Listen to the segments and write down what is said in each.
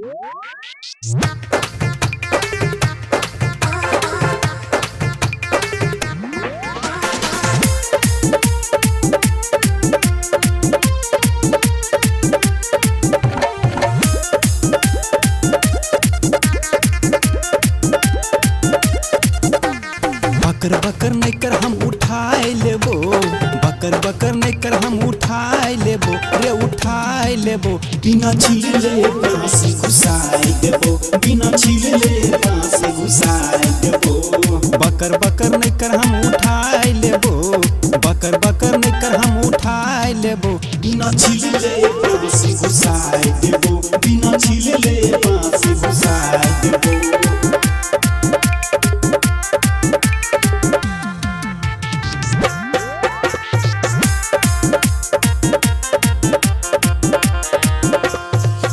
बकर बकर नहीं कर हम उठाए लेबो, बकर बकर नहीं कर हम उठाए लेबो रे उठाए लेबो। बिना छीले बांसे घुसाए देबो, बिना छीले बांसे घुसाए देबो। बकर बकर नहीं कर हम उठाए लेबो, बकर बकर नहीं कर हम उठाए लेबो। बिना छीले बांसे घुसाए देबो, बिना छीले बांसे घुसाए देबो।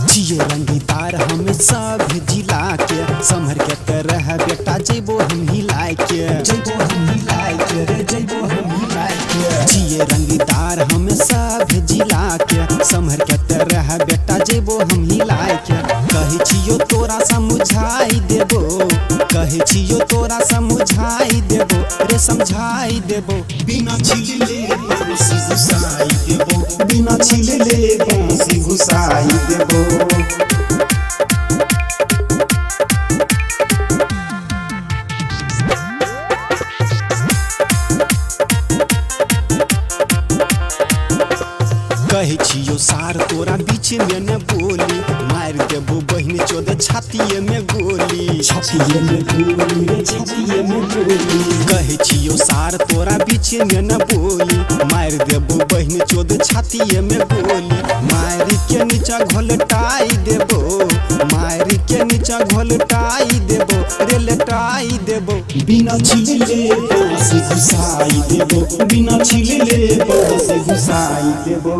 जिए रंगीदार हम सब जिला के, समहर के तरह बेटा जैबो हम हिलाए के, जैबो हम हिलाए के रे, जैबो हम हिलाए के। जिए रंगीदार हम सब जिला के, समहर के तरह बेटा जैबो हम हिलाए के। कहे छियो तोरा समझाई देबो, कहे छियो तोरा समझाई देबो रे समझाई देबो। बिना छीले बांसे घुसाए देबो, बिना छीले बांसे घुसाए देबो। कहे छियो सार तोरा बीच में न बोली, मार देबो बहिन चोद छातीए में गोली, छातीए में गोली रे, छातीए में गोली। कहे छियो सार तोरा बीच में न बोली, मार देबो बहिन चोद छातीए में गोली। मार के नीचा घोलटाई देबो, मार के नीचा घोलटाई देबो रे लटाई देबो। बिना छीले बांसे घुसाए देबो, बिना छीले बांसे घुसाए देबो।